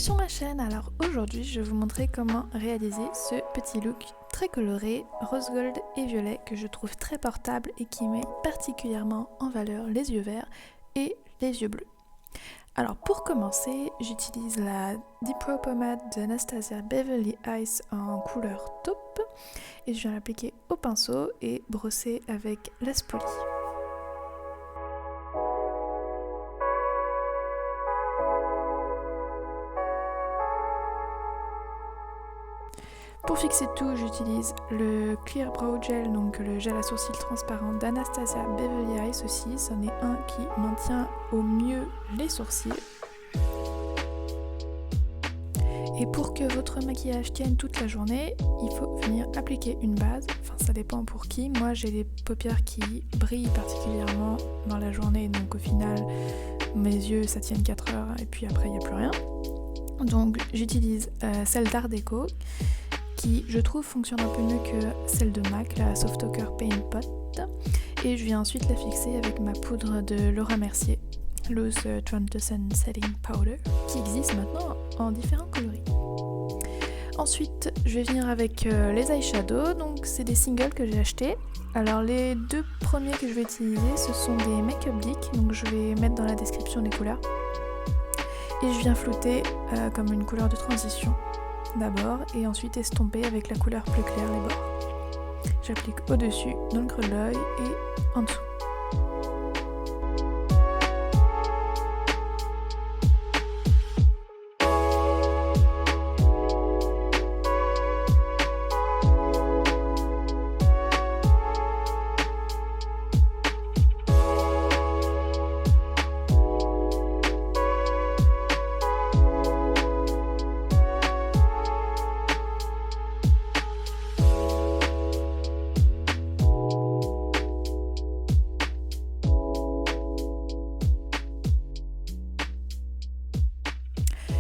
sur ma chaîne. Alors aujourd'hui je vais vous montrer comment réaliser ce petit look très coloré, rose gold et violet que je trouve très portable et qui met particulièrement en valeur les yeux verts et les yeux bleus. Alors pour commencer, j'utilise la Deep Brow Pomade d'Anastasia Beverly Hills en couleur taupe et je viens l'appliquer au pinceau et brosser avec la spoolie. Pour fixer tout, j'utilise le Clear Brow Gel, donc le gel à sourcils transparent d'Anastasia Beverly Hills aussi. C'en est un qui maintient au mieux les sourcils. Et pour que votre maquillage tienne toute la journée, il faut venir appliquer une base. Enfin, ça dépend pour qui. Moi, j'ai les paupières qui brillent particulièrement dans la journée, donc au final, mes yeux, ça tienne 4 heures et puis après, il n'y a plus rien. Donc, j'utilise celle d'Art Déco, qui je trouve fonctionne un peu mieux que celle de MAC, la Soft Ochre Paint Pot, et je viens ensuite la fixer avec ma poudre de Laura Mercier, Loose Translucent Setting Powder, qui existe maintenant en différents coloris. Ensuite je vais venir avec les eyeshadows, donc c'est des singles que j'ai achetés. Alors les deux premiers que je vais utiliser, ce sont des Make-up Dick, donc je vais mettre dans la description des couleurs, et je viens flouter comme une couleur de transition d'abord et ensuite estomper avec la couleur plus claire les bords. J'applique au-dessus, dans le creux de l'œil et en dessous.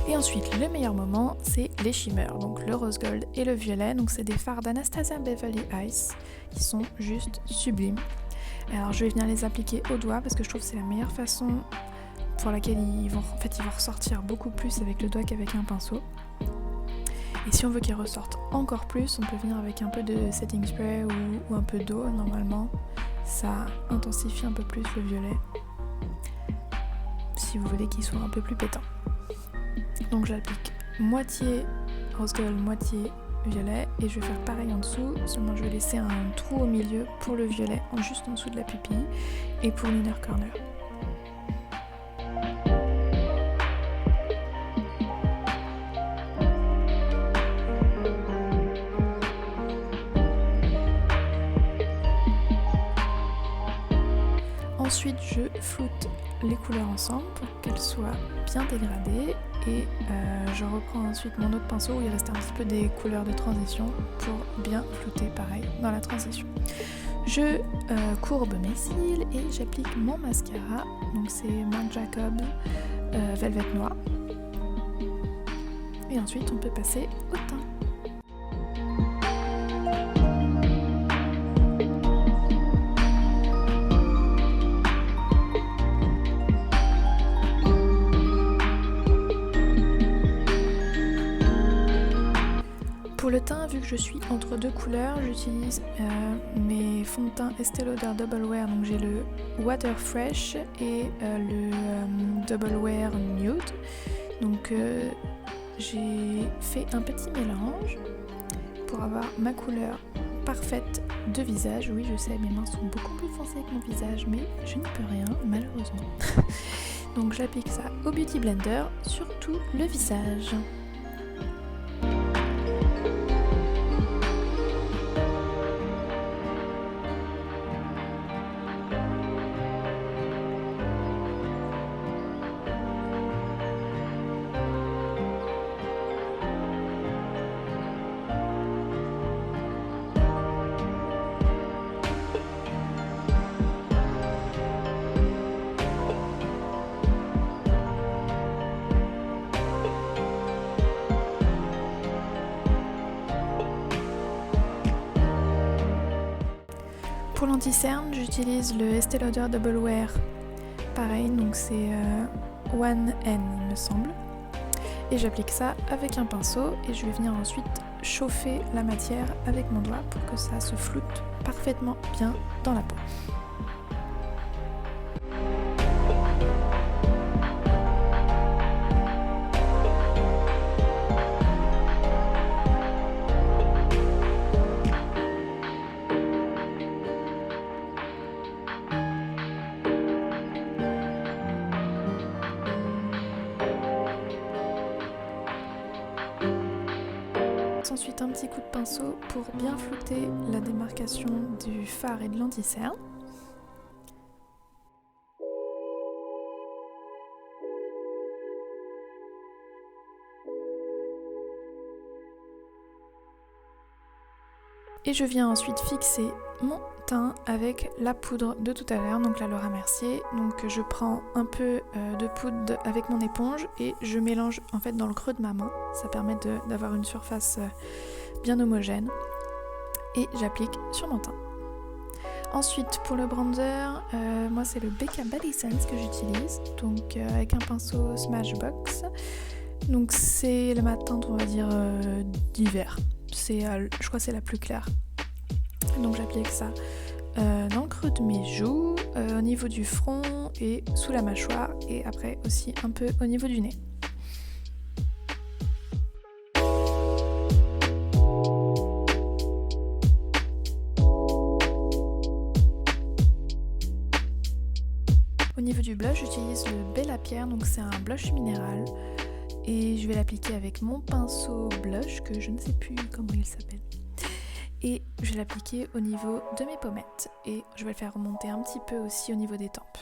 Et ensuite, le meilleur moment, c'est les shimmers, donc le rose gold et le violet. Donc c'est des fards d'Anastasia Beverly Hills qui sont juste sublimes. Alors je vais venir les appliquer au doigt parce que je trouve que c'est la meilleure façon pour laquelle ils vont ressortir beaucoup plus avec le doigt qu'avec un pinceau. Et si on veut qu'ils ressortent encore plus, on peut venir avec un peu de setting spray ou un peu d'eau normalement. Ça intensifie un peu plus le violet si vous voulez qu'ils soient un peu plus pétants. Donc j'applique moitié rose gold, moitié violet et je vais faire pareil en dessous, seulement je vais laisser un trou au milieu pour le violet, juste en dessous de la pupille et pour l'inner corner. Ensuite je floute les couleurs ensemble pour qu'elles soient bien dégradées et je reprends ensuite mon autre pinceau où il reste un petit peu des couleurs de transition pour bien flouter pareil dans la transition. Je courbe mes cils et j'applique mon mascara, donc c'est Marc Jacobs Velvet Noir. Et ensuite on peut passer au teint. Pour le teint, vu que je suis entre deux couleurs, j'utilise mes fonds de teint Estée Lauder Double Wear, donc j'ai le Water Fresh et le Double Wear Nude. Donc j'ai fait un petit mélange pour avoir ma couleur parfaite de visage. Oui, je sais, mes mains sont beaucoup plus foncées que mon visage, mais je n'y peux rien, malheureusement. Donc j'applique ça au Beauty Blender sur tout le visage. Pour l'anti-cerne, j'utilise le Estée Lauder Double Wear. Pareil, donc c'est 1N il me semble. Et j'applique ça avec un pinceau et je vais venir ensuite chauffer la matière avec mon doigt pour que ça se floute parfaitement bien dans la peau. Ensuite un petit coup de pinceau pour bien flouter la démarcation du fard et de l'anti-cerne. Et je viens ensuite fixer mon teint avec la poudre de tout à l'heure, donc la Laura Mercier. Donc je prends un peu de poudre avec mon éponge et je mélange en fait dans le creux de ma main. Ça permet d'avoir une surface bien homogène. Et j'applique sur mon teint. Ensuite pour le bronzer, moi c'est le Becca Body Sense que j'utilise, donc avec un pinceau Smashbox. Donc c'est ma teinte on va dire d'hiver. Je crois que c'est la plus claire. Donc j'applique ça dans le creux de mes joues, au niveau du front et sous la mâchoire et après aussi un peu au niveau du nez. Au niveau du blush, j'utilise le Bella Pierre, donc c'est un blush minéral. Et je vais l'appliquer avec mon pinceau blush, que je ne sais plus comment il s'appelle. Et je vais l'appliquer au niveau de mes pommettes. Et je vais le faire remonter un petit peu aussi au niveau des tempes.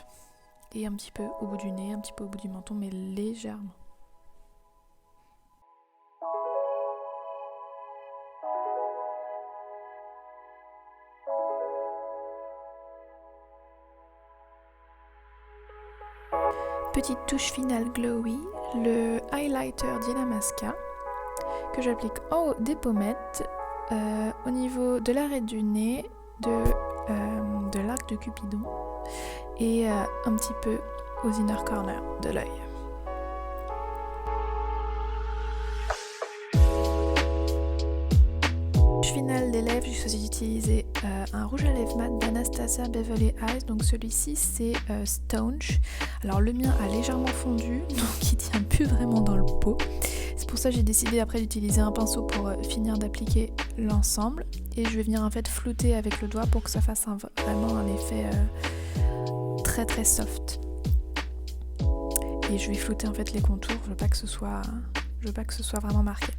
Et un petit peu au bout du nez, un petit peu au bout du menton, mais légèrement. Petite touche finale glowy, le highlighter d'Illamasqua que j'applique en haut des pommettes, au niveau de l'arête du nez, de l'arc de Cupidon et un petit peu aux inner corners de l'œil. Finale des lèvres, j'ai choisi d'utiliser un rouge à lèvres mat d'Anastasia Beverly Hills, donc celui-ci c'est Staunch. Alors le mien a légèrement fondu, donc il tient plus vraiment dans le pot. C'est pour ça que j'ai décidé après d'utiliser un pinceau pour finir d'appliquer l'ensemble. Et je vais venir en fait flouter avec le doigt pour que ça fasse vraiment un effet très très soft. Et je vais flouter en fait les contours, je veux pas que ce soit vraiment marqué.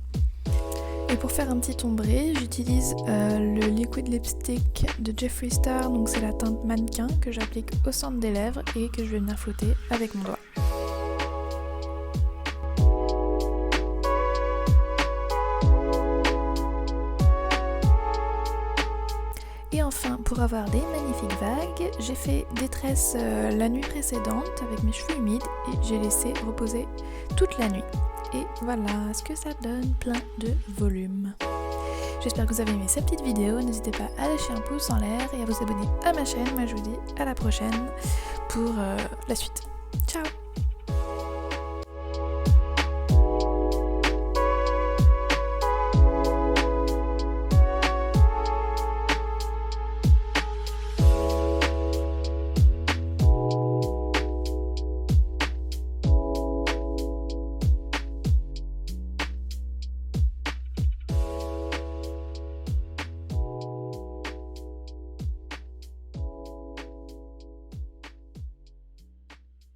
Et pour faire un petit ombré, j'utilise le liquid lipstick de Jeffree Star, donc c'est la teinte mannequin que j'applique au centre des lèvres et que je vais venir flouter avec mon doigt. Et enfin, pour avoir des magnifiques vagues, j'ai fait des tresses la nuit précédente avec mes cheveux humides et j'ai laissé reposer toute la nuit. Et voilà ce que ça donne, plein de volume. J'espère que vous avez aimé cette petite vidéo. N'hésitez pas à lâcher un pouce en l'air et à vous abonner à ma chaîne. Moi je vous dis à la prochaine pour la suite. Ciao!